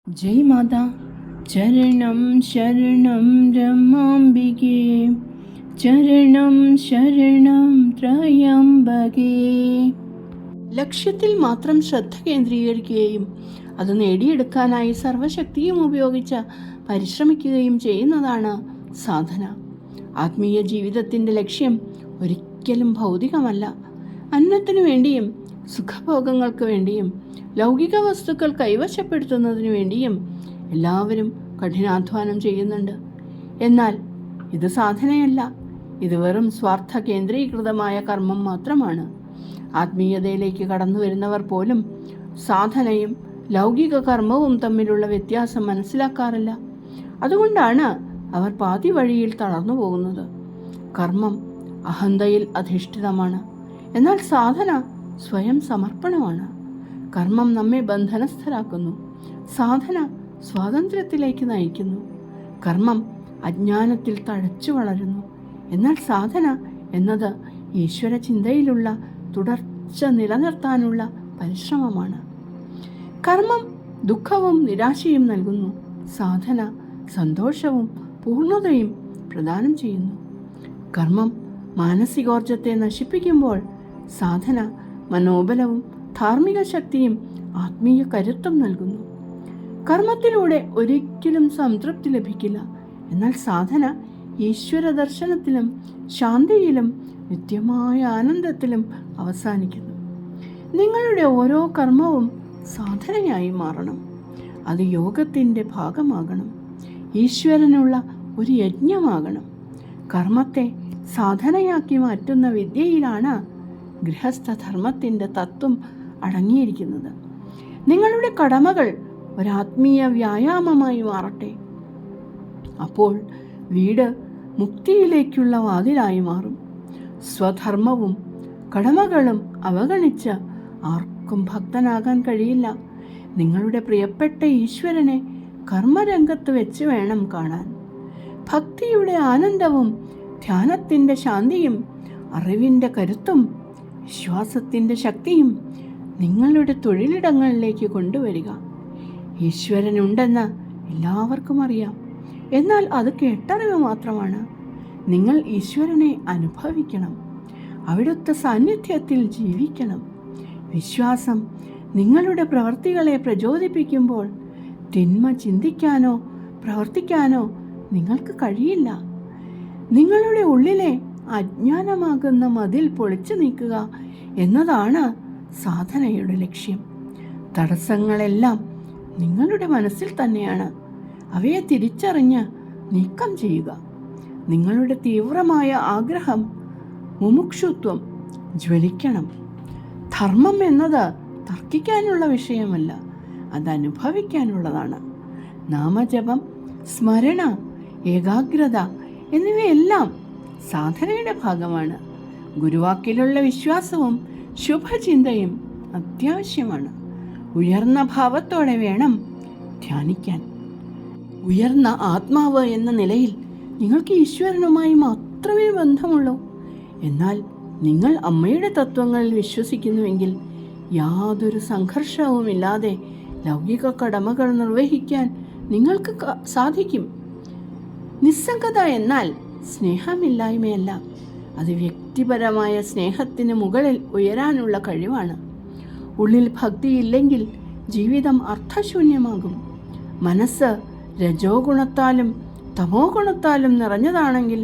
ജയ് മാതാ. ചരണം ശരണം രമാംബികേ, ചരണം ശരണം ത്രയംബകേ. ലക്ഷ്യത്തിൽ മാത്രം ശ്രദ്ധ കേന്ദ്രീകരിക്കുകയും അത് നേടിയെടുക്കാനായി സർവശക്തിയും ഉപയോഗിച്ച് പരിശ്രമിക്കുകയും ചെയ്യുന്നതാണ് സാധന. ആത്മീയ ജീവിതത്തിൻ്റെ ലക്ഷ്യം ഒരിക്കലും ഭൗതികമല്ല. അന്നത്തിനു വേണ്ടിയും സുഖഭോഗങ്ങൾക്ക് വേണ്ടിയും ലൗകിക വസ്തുക്കൾ കൈവശപ്പെടുത്തുന്നതിനു വേണ്ടിയും എല്ലാവരും കഠിനാധ്വാനം ചെയ്യുന്നുണ്ട്. എന്നാൽ ഇത് സാധനയല്ല. ഇത് വെറും സ്വാർത്ഥ കേന്ദ്രീകൃതമായ കർമ്മം മാത്രമാണ്. ആത്മീയതയിലേക്ക് കടന്നു വരുന്നവർ പോലും സാധനയും ലൗകിക കർമ്മവും തമ്മിലുള്ള വ്യത്യാസം മനസ്സിലാക്കാറില്ല. അതുകൊണ്ടാണ് അവർ പാതി വഴിയിൽ തളർന്നു പോകുന്നത്. കർമ്മം അഹന്തയിൽ അധിഷ്ഠിതമാണ്, എന്നാൽ സാധന സ്വയം സമർപ്പണമാണ്. കർമ്മം നമ്മെ ബന്ധനസ്ഥരാക്കുന്നു, സാധന സ്വാതന്ത്ര്യത്തിലേക്ക് നയിക്കുന്നു. കർമ്മം അജ്ഞാനത്തിൽ തഴച്ചു വളരുന്നു, എന്നാൽ സാധന എന്നത് ഈശ്വര ചിന്തയിലുള്ള തുടർച്ച നിലനിർത്താനുള്ള പരിശ്രമമാണ്. കർമ്മം ദുഃഖവും നിരാശയും നൽകുന്നു, സാധന സന്തോഷവും പൂർണ്ണതയും പ്രദാനം ചെയ്യുന്നു. കർമ്മം മാനസികോർജത്തെ നശിപ്പിക്കുമ്പോൾ സാധന മനോബലവും ധാർമ്മിക ശക്തിയും ആത്മീയ കരുത്തും നൽകുന്നു. കർമ്മത്തിലൂടെ ഒരിക്കലും സംതൃപ്തി ലഭിക്കില്ല, എന്നാൽ സാധന ഈശ്വര ദർശനത്തിലും ശാന്തിയിലും നിത്യമായ ആനന്ദത്തിലും അവസാനിക്കുന്നു. നിങ്ങളുടെ ഓരോ കർമ്മവും സാധനയായി മാറണം. അത് യോഗത്തിൻ്റെ ഭാഗമാകണം, ഈശ്വരനുള്ള ഒരു യജ്ഞമാകണം. കർമ്മത്തെ സാധനയാക്കി മാറ്റുന്ന വിദ്യയിലാണ് ഗൃഹസ്ഥധർമ്മത്തിൻ്റെ തത്വം അടങ്ങിയിരിക്കുന്നത്. നിങ്ങളുടെ കടമകൾ ഒരാത്മീയ വ്യായാമമായി മാറട്ടെ. അപ്പോൾ വീട് മുക്തിയിലേക്കുള്ള വാതിലായി മാറും. സ്വധർമ്മവും കടമകളും അവഗണിച്ച് ആർക്കും ഭക്തനാകാൻ കഴിയില്ല. നിങ്ങളുടെ പ്രിയപ്പെട്ട ഈശ്വരനെ കർമ്മരംഗത്ത് വെച്ച് വേണം കാണാൻ. ഭക്തിയുടെ ആനന്ദവും ധ്യാനത്തിൻ്റെ ശാന്തിയും അറിവിൻ്റെ കരുത്തും വിശ്വാസത്തിൻ്റെ ശക്തിയും നിങ്ങളുടെ തൊഴിലിടങ്ങളിലേക്ക് കൊണ്ടുവരിക. ഈശ്വരനുണ്ടെന്ന് എല്ലാവർക്കും അറിയാം, എന്നാൽ അത് കേട്ടറിവ് മാത്രമാണ്. നിങ്ങൾ ഈശ്വരനെ അനുഭവിക്കണം, അവിടുത്തെ സാന്നിധ്യത്തിൽ ജീവിക്കണം. വിശ്വാസം നിങ്ങളുടെ പ്രവൃത്തികളെ പ്രചോദിപ്പിക്കുമ്പോൾ തിന്മ ചിന്തിക്കാനോ പ്രവർത്തിക്കാനോ നിങ്ങൾക്ക് കഴിയില്ല. നിങ്ങളുടെ ഉള്ളിലെ അജ്ഞാനമാകുന്ന മതിൽ പൊളിച്ചു നീക്കുക എന്നതാണ് സാധനയുടെ ലക്ഷ്യം. തടസ്സങ്ങളെല്ലാം നിങ്ങളുടെ മനസ്സിൽ തന്നെയാണ്. അവയെ തിരിച്ചറിഞ്ഞ് നീക്കം ചെയ്യുക. നിങ്ങളുടെ തീവ്രമായ ആഗ്രഹം, മുമുക്ഷുത്വം ജ്വലിക്കണം. ധർമ്മം എന്നത് തർക്കിക്കാനുള്ള വിഷയമല്ല, അത് അനുഭവിക്കാനുള്ളതാണ്. നാമജപം, സ്മരണ, ഏകാഗ്രത എന്നിവയെല്ലാം സാധനയുടെ ഭാഗമാണ്. ഗുരുവാക്കിലുള്ള വിശ്വാസവും ശുഭചിന്തയും അത്യാവശ്യമാണ്. ഉയർന്ന ഭാവത്തോടെ വേണം ധ്യാനിക്കാൻ. ഉയർന്ന ആത്മാവ് എന്ന നിലയിൽ നിങ്ങൾക്ക് ഈശ്വരനുമായി മാത്രമേ ബന്ധമുള്ളൂ. എന്നാൽ നിങ്ങൾ അമ്മയുടെ തത്വങ്ങളിൽ വിശ്വസിക്കുന്നുവെങ്കിൽ യാതൊരു സംഘർഷവുമില്ലാതെ ലൗകിക കടമകൾ നിർവഹിക്കാൻ നിങ്ങൾക്ക് സാധിക്കും. നിസ്സംഗത എന്നാൽ സ്നേഹമില്ലായ്മയല്ല, അത് വ്യക്തിപരമായ സ്നേഹത്തിന് മുകളിൽ ഉയരാനുള്ള കഴിവാണ്. ഉള്ളിൽ ഭക്തിയില്ലെങ്കിൽ ജീവിതം അർത്ഥശൂന്യമാകും. മനസ്സ് രജോ ഗുണത്താലും തമോ ഗുണത്താലും നിറഞ്ഞതാണെങ്കിൽ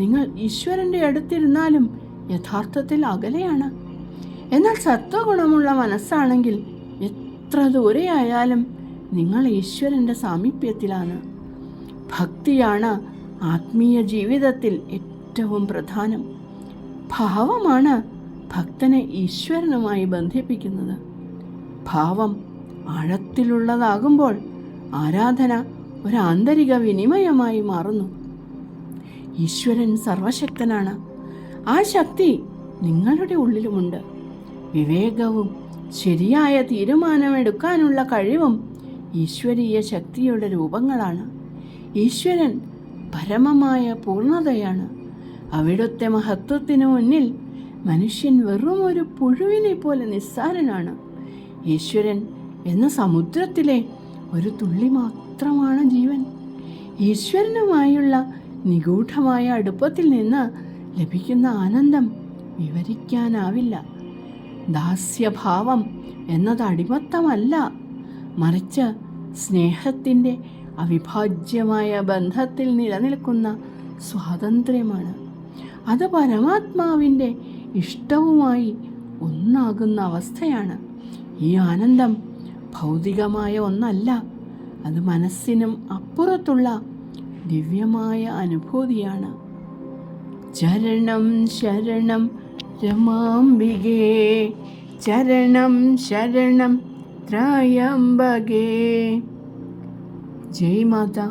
നിങ്ങൾ ഈശ്വരൻ്റെ അടുത്തിരുന്നാലും യഥാർത്ഥത്തിൽ അകലെയാണ്. എന്നാൽ സത്വഗുണമുള്ള മനസ്സാണെങ്കിൽ എത്ര ദൂരെയായാലും നിങ്ങൾ ഈശ്വരൻ്റെ സാമീപ്യത്തിലാണ്. ഭക്തിയാണ് ആത്മീയ ജീവിതത്തിൽ ഏറ്റവും പ്രധാനം. ഭാവമാണ് ഭക്തനെ ഈശ്വരനുമായി ബന്ധിപ്പിക്കുന്നത്. ഭാവം ആഴത്തിലുള്ളതാകുമ്പോൾ ആരാധന ഒരു ആന്തരിക വിനിമയമായി മാറുന്നു. ഈശ്വരൻ സർവശക്തനാണ്. ആ ശക്തി നിങ്ങളുടെ ഉള്ളിലുമുണ്ട്. വിവേകവും ശരിയായ തീരുമാനമെടുക്കാനുള്ള കഴിവും ഈശ്വരീയ ശക്തിയുടെ രൂപങ്ങളാണ്. ഈശ്വരൻ പരമമായ പൂർണ്ണതയാണ്. അവിടുത്തെ മഹത്വത്തിനു മുന്നിൽ മനുഷ്യൻ വെറും ഒരു പുഴുവിനെ പോലെ നിസ്സാരനാണ്. ഈശ്വരൻ എന്ന സമുദ്രത്തിലെ ഒരു തുള്ളി മാത്രമാണ് ജീവൻ. ഈശ്വരനുമായുള്ള നിഗൂഢമായ അടുപ്പത്തിൽ നിന്ന് ലഭിക്കുന്ന ആനന്ദം വിവരിക്കാനാവില്ല. ദാസ്യഭാവം എന്നത് അടിമത്തമല്ല, മറിച്ച് സ്നേഹത്തിൻ്റെ അവിഭാജ്യമായ ബന്ധത്തിൽ നിലനിൽക്കുന്ന സ്വാതന്ത്ര്യമാണ്. അത് പരമാത്മാവിൻ്റെ ഇഷ്ടവുമായി ഒന്നാകുന്ന അവസ്ഥയാണ്. ഈ ആനന്ദം ഭൗതികമായ ഒന്നല്ല, അത് മനസ്സിനും അപ്പുറത്തുള്ള ദിവ്യമായ അനുഭൂതിയാണ്. ചരണം ശരണം രമാംബികേ, ചരണം ശരണം ത്രയംബകേ. ജയ് മാതാ.